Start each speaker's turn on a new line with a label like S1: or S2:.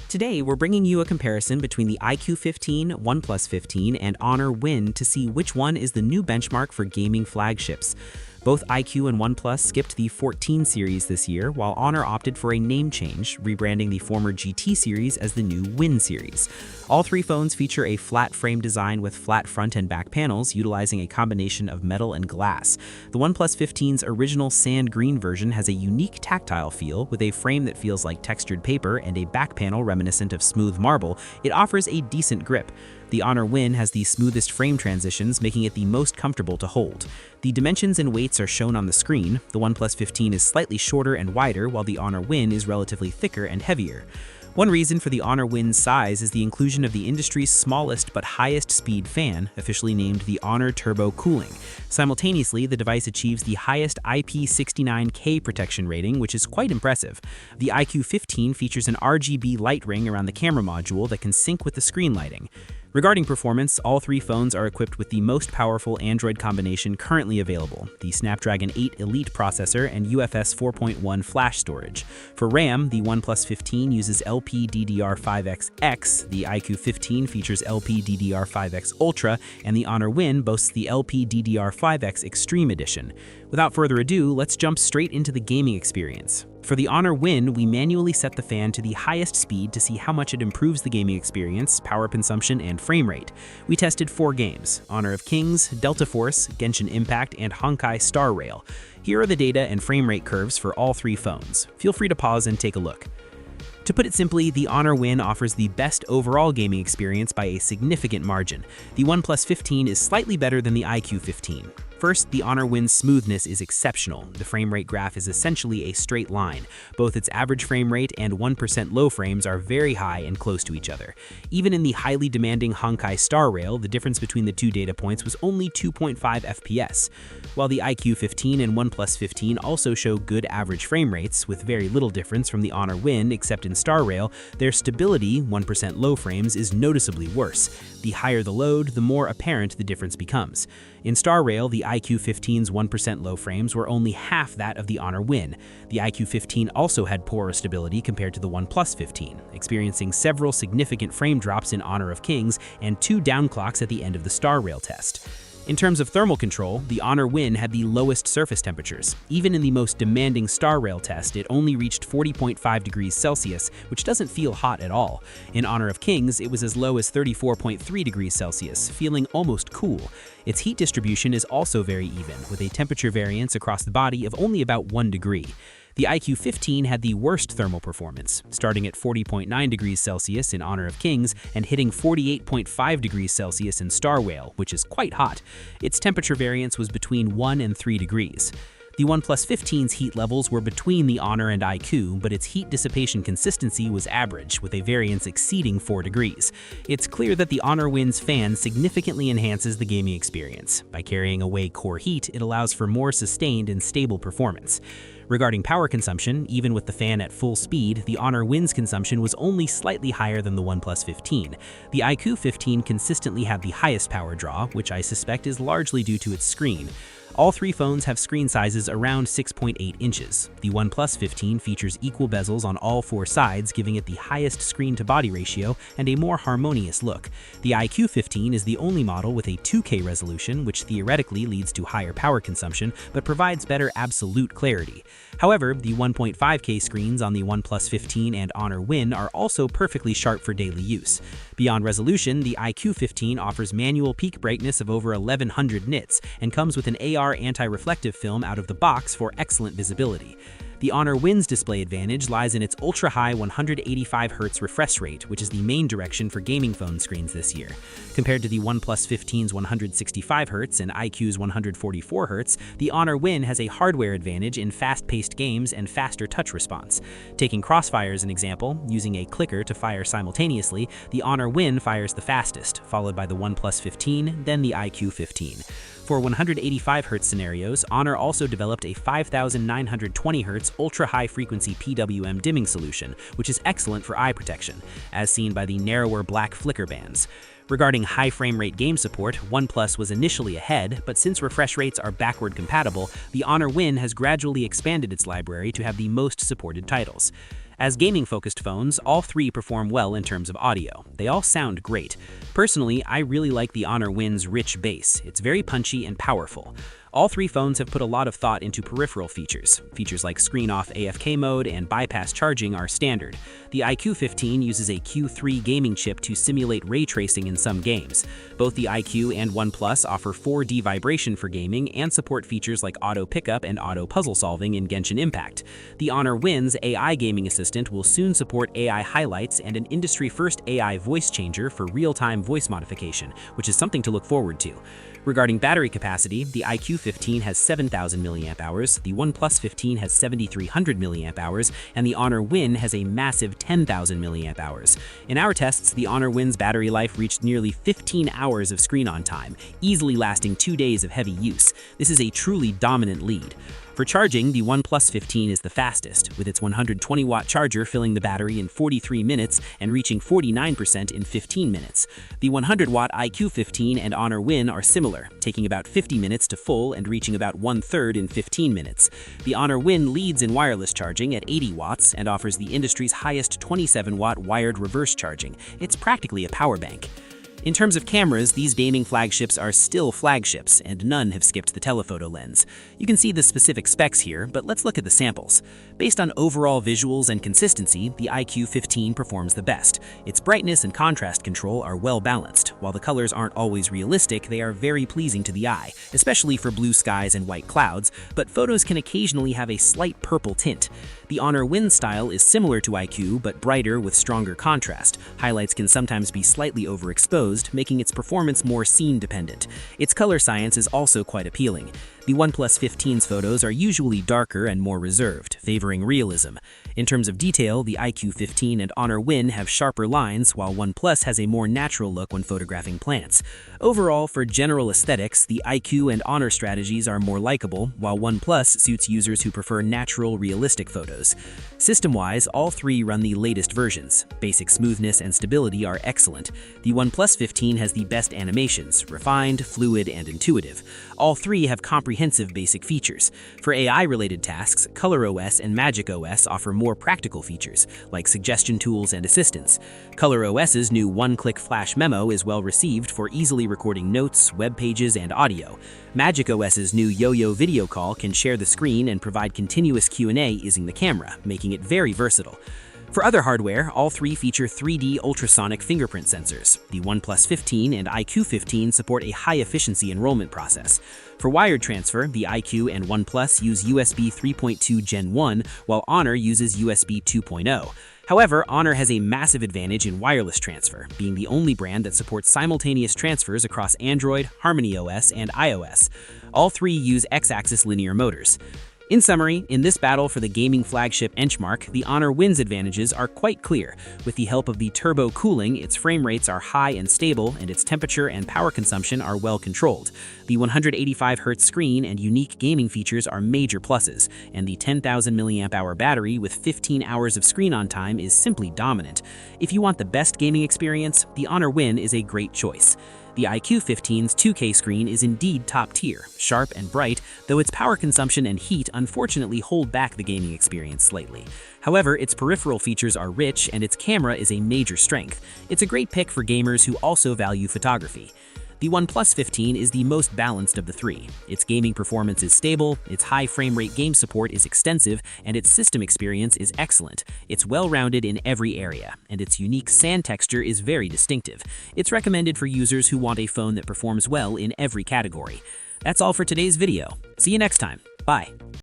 S1: Today, we're bringing you a comparison between the iQOO 15, OnePlus 15, and Honor Win to see which one is the new benchmark for gaming flagships. Both iQOO and OnePlus skipped the 14 series this year, while Honor opted for a name change, rebranding the former GT series as the new Win series. All three phones feature a flat frame design with flat front and back panels, utilizing a combination of metal and glass. The OnePlus 15's original sand green version has a unique tactile feel, with a frame that feels like textured paper and a back panel reminiscent of smooth marble. It offers a decent grip. The Honor Win has the smoothest frame transitions, making it the most comfortable to hold. The dimensions and weights are shown on the screen. The OnePlus 15 is slightly shorter and wider, while the Honor Win is relatively thicker and heavier. One reason for the Honor Win's size is the inclusion of the industry's smallest but highest speed fan, officially named the Honor Turbo Cooling. Simultaneously, the device achieves the highest IP69K protection rating, which is quite impressive. The iQOO 15 features an RGB light ring around the camera module that can sync with the screen lighting. Regarding performance, all three phones are equipped with the most powerful Android combination currently available, the Snapdragon 8 Elite processor and UFS 4.1 flash storage. For RAM, the OnePlus 15 uses LPDDR5X, the iQOO 15 features LPDDR5X Ultra, and the Honor Win boasts the LPDDR5X Extreme Edition. Without further ado, let's jump straight into the gaming experience. For the Honor Win, we manually set the fan to the highest speed to see how much it improves the gaming experience, power consumption, and frame rate. We tested 4 games: Honor of Kings, Delta Force, Genshin Impact, and Honkai Star Rail. Here are the data and frame rate curves for all 3 phones. Feel free to pause and take a look. To put it simply, the Honor Win offers the best overall gaming experience by a significant margin. The OnePlus 15 is slightly better than the iQOO 15. First, the Honor Win's smoothness is exceptional. The frame rate graph is essentially a straight line. Both its average frame rate and 1% low frames are very high and close to each other. Even in the highly demanding Honkai Star Rail, the difference between the 2 data points was only 2.5 FPS. While the iQOO 15 and OnePlus 15 also show good average frame rates, with very little difference from the Honor Win except in Star Rail, their stability, 1% low frames, is noticeably worse. The higher the load, the more apparent the difference becomes. In Star Rail, the iQOO 15's 1% low frames were only half that of the Honor Win. The iQOO 15 also had poorer stability compared to the OnePlus 15, experiencing several significant frame drops in Honor of Kings and 2 downclocks at the end of the Star Rail test. In terms of thermal control, the Honor Win had the lowest surface temperatures. Even in the most demanding Star Rail test, it only reached 40.5 degrees Celsius, which doesn't feel hot at all. In Honor of Kings, it was as low as 34.3 degrees Celsius, feeling almost cool. Its heat distribution is also very even, with a temperature variance across the body of only about 1 degree. The iQOO 15 had the worst thermal performance, starting at 40.9 degrees Celsius in Honor of Kings and hitting 48.5 degrees Celsius in Star Rail, which is quite hot. Its temperature variance was between 1 and 3 degrees. The OnePlus 15's heat levels were between the Honor and iQOO, but its heat dissipation consistency was average, with a variance exceeding 4 degrees. It's clear that the Honor Win's fan significantly enhances the gaming experience. By carrying away core heat, it allows for more sustained and stable performance. Regarding power consumption, even with the fan at full speed, the Honor Win's consumption was only slightly higher than the OnePlus 15. The iQOO 15 consistently had the highest power draw, which I suspect is largely due to its screen. All 3 phones have screen sizes around 6.8 inches. The OnePlus 15 features equal bezels on all 4 sides, giving it the highest screen-to-body ratio and a more harmonious look. The iQOO 15 is the only model with a 2K resolution, which theoretically leads to higher power consumption, but provides better absolute clarity. However, the 1.5K screens on the OnePlus 15 and Honor Win are also perfectly sharp for daily use. Beyond resolution, the iQOO 15 offers manual peak brightness of over 1100 nits and comes with an AR anti-reflective film out of the box for excellent visibility. The Honor Win's display advantage lies in its ultra-high 185Hz refresh rate, which is the main direction for gaming phone screens this year. Compared to the OnePlus 15's 165Hz and iQOO's 144Hz, the Honor Win has a hardware advantage in fast-paced games and faster touch response. Taking Crossfire as an example, using a clicker to fire simultaneously, the Honor Win fires the fastest, followed by the OnePlus 15, then the iQOO 15. For 185Hz scenarios, Honor also developed a 5920Hz ultra-high-frequency PWM dimming solution, which is excellent for eye protection, as seen by the narrower black flicker bands. Regarding high frame rate game support, OnePlus was initially ahead, but since refresh rates are backward compatible, the Honor Win has gradually expanded its library to have the most supported titles. As gaming-focused phones, all three perform well in terms of audio. They all sound great. Personally, I really like the Honor Win's rich bass. It's very punchy and powerful. All three phones have put a lot of thought into peripheral features. Features like screen-off AFK mode and bypass charging are standard. The iQOO 15 uses a Q3 gaming chip to simulate ray tracing in some games. Both the iQOO and OnePlus offer 4D vibration for gaming and support features like auto pickup and auto puzzle solving in Genshin Impact. The Honor Win's AI gaming assistant will soon support AI highlights and an industry-first AI voice changer for real-time voice modification, which is something to look forward to. Regarding battery capacity, the iQOO 15 has 7,000 mAh, the OnePlus 15 has 7,300 mAh, and the Honor Win has a massive 10,000 mAh. In our tests, the Honor Win's battery life reached nearly 15 hours of screen-on time, easily lasting 2 days of heavy use. This is a truly dominant lead. For charging, the OnePlus 15 is the fastest, with its 120-watt charger filling the battery in 43 minutes and reaching 49% in 15 minutes. The 100-watt iQOO 15 and Honor Win are similar, taking about 50 minutes to full and reaching about 1/3 in 15 minutes. The Honor Win leads in wireless charging at 80 watts and offers the industry's highest 27-watt wired reverse charging. It's practically a power bank. In terms of cameras, these gaming flagships are still flagships, and none have skipped the telephoto lens. You can see the specific specs here, but let's look at the samples. Based on overall visuals and consistency, the iQOO 15 performs the best. Its brightness and contrast control are well balanced. While the colors aren't always realistic, they are very pleasing to the eye, especially for blue skies and white clouds, but photos can occasionally have a slight purple tint. The Honor Win style is similar to iQOO, but brighter with stronger contrast. Highlights can sometimes be slightly overexposed, making its performance more scene-dependent. Its color science is also quite appealing. The OnePlus 15's photos are usually darker and more reserved, favoring realism. In terms of detail, the iQOO 15 and Honor Win have sharper lines, while OnePlus has a more natural look when photographing plants. Overall, for general aesthetics, the iQOO and Honor strategies are more likable, while OnePlus suits users who prefer natural, realistic photos. System-wise, all three run the latest versions. Basic smoothness and stability are excellent. The OnePlus 15 has the best animations, refined, fluid, and intuitive. All three have comprehensive basic features. For AI-related tasks, ColorOS and MagicOS offer more practical features, like suggestion tools and assistance. ColorOS's new one-click flash memo is well received for easily recording notes, web pages, and audio. MagicOS's new yo-yo video call can share the screen and provide continuous Q&A using the camera, making it very versatile. For other hardware, all three feature 3D ultrasonic fingerprint sensors. The OnePlus 15 and iQOO 15 support a high-efficiency enrollment process. For wired transfer, the iQOO and OnePlus use USB 3.2 Gen 1, while Honor uses USB 2.0. However, Honor has a massive advantage in wireless transfer, being the only brand that supports simultaneous transfers across Android, HarmonyOS, and iOS. All three use X-axis linear motors. In summary, in this battle for the gaming flagship benchmark, the Honor Win's advantages are quite clear. With the help of the turbo cooling, its frame rates are high and stable, and its temperature and power consumption are well controlled. The 185Hz screen and unique gaming features are major pluses, and the 10,000 mAh battery with 15 hours of screen-on time is simply dominant. If you want the best gaming experience, the Honor Win is a great choice. The iQOO 15's 2K screen is indeed top tier, sharp and bright, though its power consumption and heat unfortunately hold back the gaming experience slightly. However, its peripheral features are rich and its camera is a major strength. It's a great pick for gamers who also value photography. The OnePlus 15 is the most balanced of the three. Its gaming performance is stable, its high frame rate game support is extensive, and its system experience is excellent. It's well-rounded in every area, and its unique sand texture is very distinctive. It's recommended for users who want a phone that performs well in every category. That's all for today's video. See you next time. Bye.